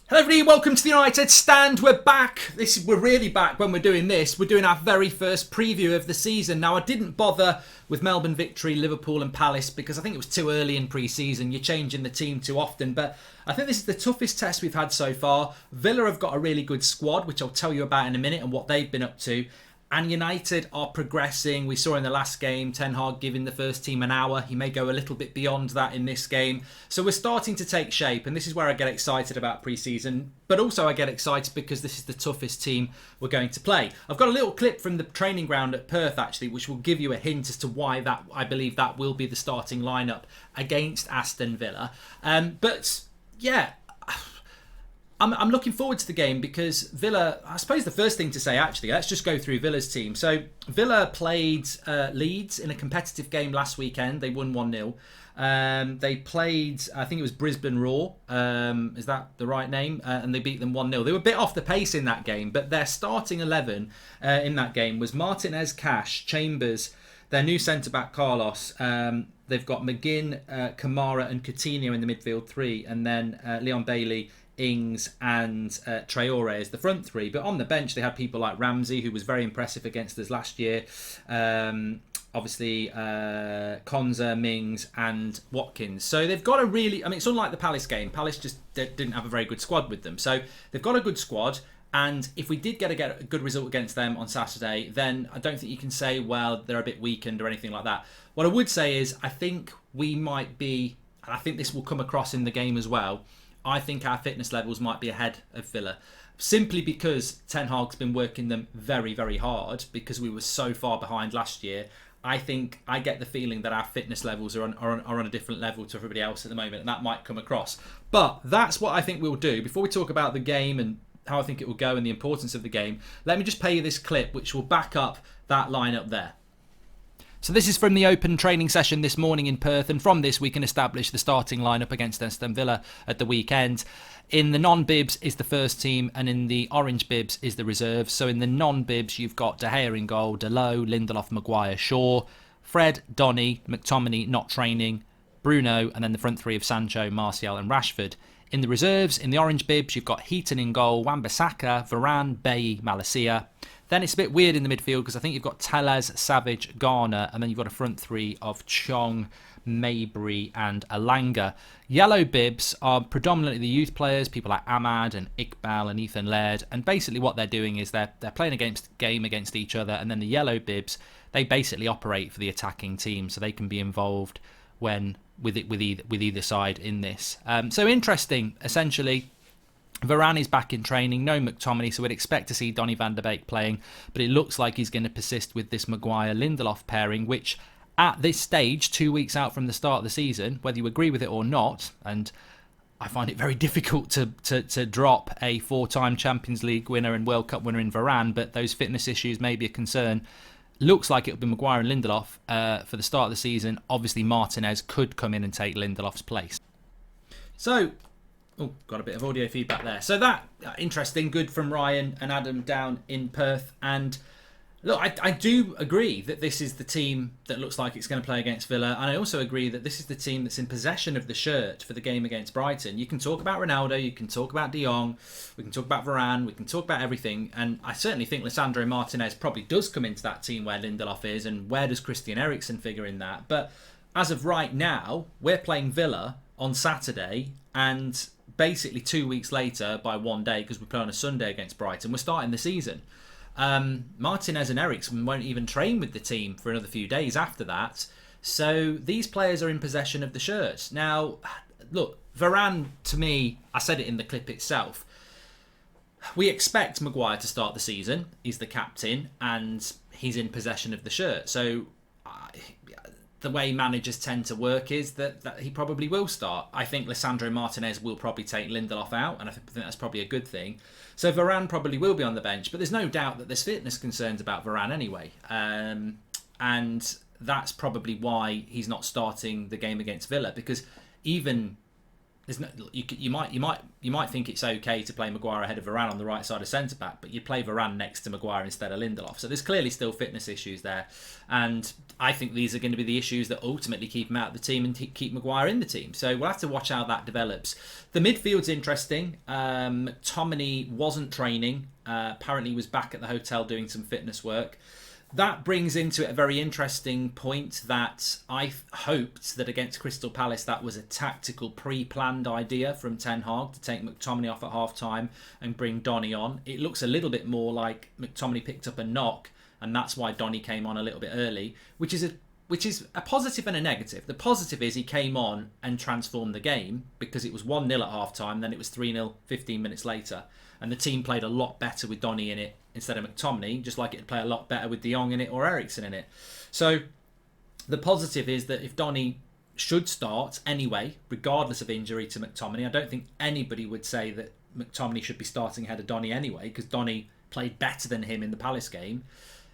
Hello everybody, welcome to the United Stand. We're back. We're really back when we're doing this. We're doing our very first preview of the season. Now, I didn't bother with Melbourne Victory, Liverpool and Palace because I think it was too early in pre-season. You're changing the team too often. But I think this is the toughest test we've had so far. Villa have got a really good squad, which I'll tell you about in a minute and what they've been up to. And United are progressing. We saw in the last game, Ten Hag giving the first team an hour. He may go a little bit beyond that in this game. So we're starting to take shape. And this is where I get excited about pre-season. But also I get excited because this is the toughest team we're going to play. I've got a little clip from the training ground at Perth, actually, which will give you a hint as to why I believe that will be the starting lineup against Aston Villa. But yeah, I'm looking forward to the game because Villa, I suppose the first thing to say, actually, let's just go through Villa's team. So Villa played Leeds in a competitive game last weekend. They won 1-0. They played, I think it was Brisbane Roar. Is that the right name? And they beat them 1-0. They were a bit off the pace in that game, but their starting 11 in that game was Martinez, Cash, Chambers, their new centre-back Carlos. They've got McGinn, Kamara and Coutinho in the midfield three, and then Leon Bailey, Ings and Traore as the front three. But on the bench they had people like Ramsey, who was very impressive against us last year. Obviously Konza, Mings and Watkins. So they've got a really, it's unlike the Palace game. Palace just didn't have a very good squad with them. So they've got a good squad. And if we did get a good result against them on Saturday, then I don't think you can say, well, they're a bit weakened or anything like that. What I would say is I think we might be, and I think this will come across in the game as well, I think our fitness levels might be ahead of Villa. Simply because Ten Hag's been working them very, very hard because we were so far behind last year. I get the feeling that our fitness levels are on a different level to everybody else at the moment, and that might come across. But that's what I think we'll do. Before we talk about the game and how I think it will go and the importance of the game, let me just play you this clip which will back up that lineup there. So this is from the open training session this morning in Perth, and from this we can establish the starting lineup against Aston Villa at the weekend. In the non-bibs is the first team, and in the orange bibs is the reserves. So in the non-bibs you've got De Gea in goal, Dalot, Lindelof, Maguire, Shaw, Fred, Donny, McTominay not training, Bruno, and then the front three of Sancho, Martial and Rashford. In the reserves, in the orange bibs, you've got Heaton in goal, Wan-Bissaka, Varane, Bailly, Malacia. Then it's a bit weird in the midfield because I think you've got Tellez, Savage, Garner, and then you've got a front three of Chong, Mabry and Alanga. Yellow bibs are predominantly the youth players, people like Ahmad and Iqbal and Ethan Laird, and basically what they're doing is they're playing against each other, and then the yellow bibs, they basically operate for the attacking team, so they can be involved with either side in this. So interesting, essentially. Varane is back in training, no McTominay, so we'd expect to see Donny van der Beek playing, but it looks like he's going to persist with this Maguire-Lindelof pairing, which at this stage, 2 weeks out from the start of the season, whether you agree with it or not, and I find it very difficult to drop a four-time Champions League winner and World Cup winner in Varane, but those fitness issues may be a concern. Looks like it'll be Maguire and Lindelof for the start of the season. Obviously, Martinez could come in and take Lindelof's place. So, got a bit of audio feedback there. So that, interesting, good from Ryan and Adam down in Perth. And look, I do agree that this is the team that looks like it's going to play against Villa. And I also agree that this is the team that's in possession of the shirt for the game against Brighton. You can talk about Ronaldo, you can talk about De Jong, we can talk about Varane, we can talk about everything. And I certainly think Lisandro Martinez probably does come into that team where Lindelof is. And where does Christian Eriksen figure in that? But as of right now, we're playing Villa on Saturday, and basically 2 weeks later by one day, because we play on a Sunday against Brighton, we're starting the season. Martinez and Eriksen won't even train with the team for another few days after that. So these players are in possession of the shirts. Now, look, Varane, to me, I said it in the clip itself, we expect Maguire to start the season. He's the captain and he's in possession of the shirt. So the way managers tend to work is that he probably will start. I think Lisandro Martinez will probably take Lindelof out, and I think that's probably a good thing. So Varane probably will be on the bench, but there's no doubt that there's fitness concerns about Varane anyway. And that's probably why he's not starting the game against Villa, because even there's no, you might think it's okay to play Maguire ahead of Varane on the right side of centre back, but you play Varane next to Maguire instead of Lindelof. So there's clearly still fitness issues there, and I think these are going to be the issues that ultimately keep him out of the team and keep Maguire in the team. So we'll have to watch how that develops. The midfield's interesting. McTominay wasn't training. Apparently he was back at the hotel doing some fitness work. That brings into it a very interesting point that I hoped that against Crystal Palace that was a tactical pre-planned idea from Ten Hag to take McTominay off at half-time and bring Donny on. It looks a little bit more like McTominay picked up a knock and that's why Donny came on a little bit early, which is a positive and a negative. The positive is he came on and transformed the game because it was 1-0 at half-time, then it was 3-0 15 minutes later. And the team played a lot better with Donny in it instead of McTominay, just like it'd play a lot better with De Jong in it or Eriksen in it. So the positive is that if Donny should start anyway, regardless of injury to McTominay, I don't think anybody would say that McTominay should be starting ahead of Donny anyway, because Donny played better than him in the Palace game.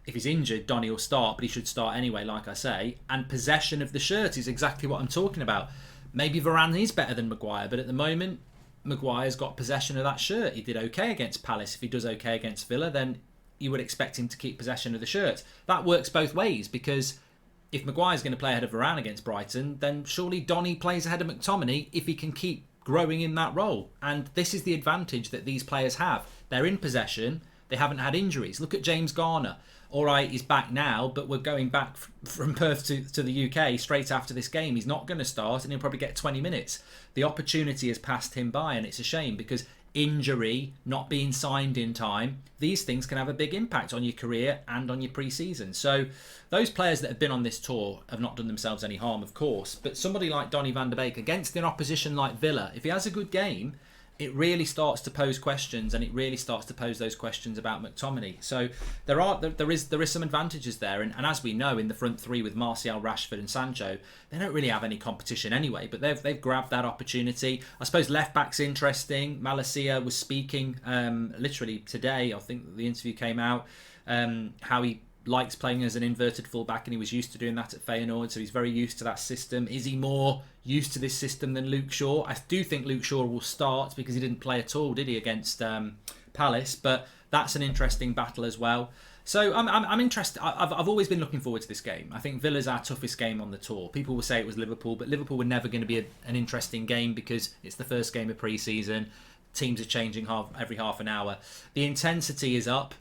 If he's injured, Donny will start, but he should start anyway, like I say. And possession of the shirt is exactly what I'm talking about. Maybe Varane is better than Maguire, but at the moment, Maguire's got possession of that shirt. He did okay against Palace. If he does okay against Villa, then you would expect him to keep possession of the shirt. That works both ways, because if Maguire's going to play ahead of Varane against Brighton, then surely Donny plays ahead of McTominay if he can keep growing in that role. And this is the advantage that these players have. They're in possession. They haven't had injuries. Look at James Garner. All right, he's back now, but we're going back from Perth to the UK straight after this game. He's not going to start and he'll probably get 20 minutes. The opportunity has passed him by, and it's a shame because injury, not being signed in time, these things can have a big impact on your career and on your pre-season. So those players that have been on this tour have not done themselves any harm, of course, but somebody like Donny van de Beek against an opposition like Villa, if he has a good game, it really starts to pose questions, and it really starts to pose those questions about McTominay. So there is some advantages there, and as we know, in the front three with Martial, Rashford and Sancho, they don't really have any competition anyway, but they've grabbed that opportunity. I suppose left back's interesting. Malacia was speaking literally today, I think the interview came out, how he likes playing as an inverted fullback, and he was used to doing that at Feyenoord, so he's very used to that system. Is he more used to this system than Luke Shaw? I do think Luke Shaw will start because he didn't play at all, did he, against Palace? But that's an interesting battle as well. So I'm interested. I've always been looking forward to this game. I think Villa's our toughest game on the tour. People will say it was Liverpool, but Liverpool were never going to be an interesting game because it's the first game of pre-season. Teams are changing every half an hour. The intensity is up.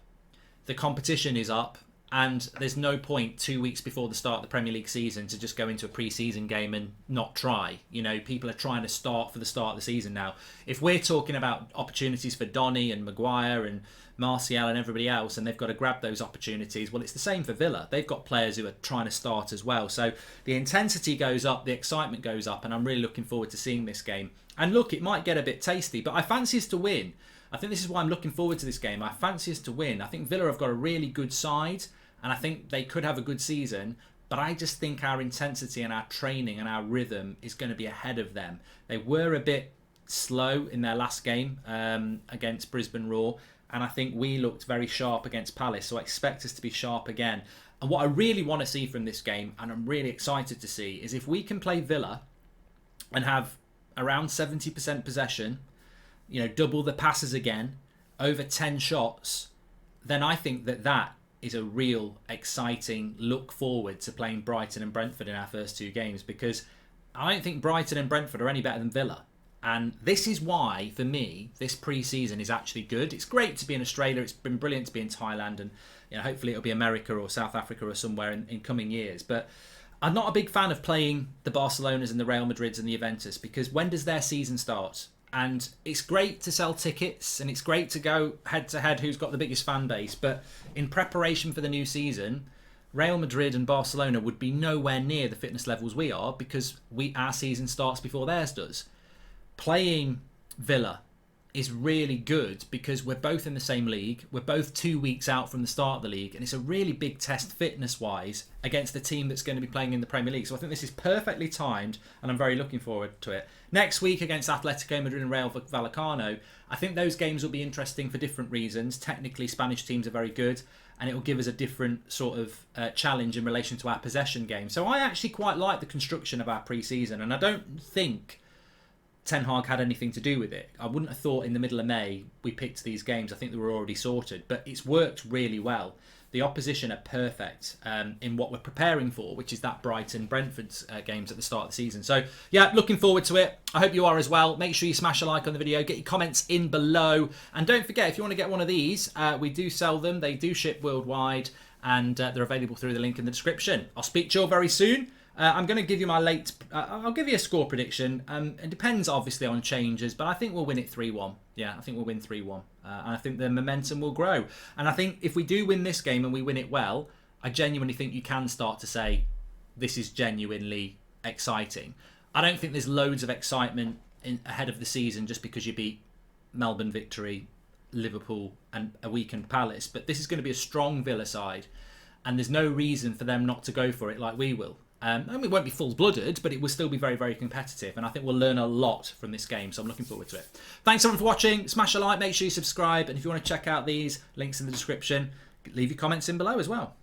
The competition is up. And there's no point 2 weeks before the start of the Premier League season to just go into a pre-season game and not try. You know, people are trying to start for the start of the season now. If we're talking about opportunities for Donny and Maguire and Martial and everybody else, and they've got to grab those opportunities, well, it's the same for Villa. They've got players who are trying to start as well. So the intensity goes up, the excitement goes up, and I'm really looking forward to seeing this game. And look, it might get a bit tasty, but I fancy us to win. I think this is why I'm looking forward to this game. I fancy us to win. I think Villa have got a really good side, and I think they could have a good season, but I just think our intensity and our training and our rhythm is going to be ahead of them. They were a bit slow in their last game against Brisbane Roar, and I think we looked very sharp against Palace, so I expect us to be sharp again. And what I really want to see from this game, and I'm really excited to see, is if we can play Villa and have around 70% possession, you know, double the passes again, over 10 shots, then I think that is a real exciting look forward to playing Brighton and Brentford in our first two games, because I don't think Brighton and Brentford are any better than Villa. And this is why, for me, this pre-season is actually good. It's great to be in Australia. It's been brilliant to be in Thailand, and you know, hopefully it'll be America or South Africa or somewhere in coming years. But I'm not a big fan of playing the Barcelonas and the Real Madrids and the Juventus, because when does their season start? And it's great to sell tickets and it's great to go head to head who's got the biggest fan base, but in preparation for the new season, Real Madrid and Barcelona would be nowhere near the fitness levels we are, because our season starts before theirs does. Playing Villa is really good because we're both in the same league, we're both 2 weeks out from the start of the league, and it's a really big test fitness wise against the team that's going to be playing in the Premier League. So I think this is perfectly timed and I'm very looking forward to it. Next week against Atletico Madrid and Real Vallecano, I think those games will be interesting for different reasons. Technically, Spanish teams are very good, and it will give us a different sort of challenge in relation to our possession game. So I actually quite like the construction of our pre-season, and I don't think Ten Hag had anything to do with it. I wouldn't have thought in the middle of May we picked these games. I think they were already sorted, but it's worked really well. The opposition are perfect in what we're preparing for, which is that Brighton-Brentford games at the start of the season. So, yeah, looking forward to it. I hope you are as well. Make sure you smash a like on the video. Get your comments in below. And don't forget, if you want to get one of these, we do sell them. They do ship worldwide, and they're available through the link in the description. I'll speak to you all very soon. I'm going to give you my late... I'll give you a score prediction. It depends, obviously, on changes, but I think we'll win it 3-1. Yeah, I think we'll win 3-1. And I think the momentum will grow. And I think if we do win this game and we win it well, I genuinely think you can start to say, this is genuinely exciting. I don't think there's loads of excitement ahead of the season just because you beat Melbourne Victory, Liverpool and a weakened Palace. But this is going to be a strong Villa side. And there's no reason for them not to go for it like we will. And it won't be full-blooded, but it will still be very, very competitive. And I think we'll learn a lot from this game, so I'm looking forward to it. Thanks, everyone, for watching. Smash a like, make sure you subscribe. And if you want to check out these links in the description, leave your comments in below as well.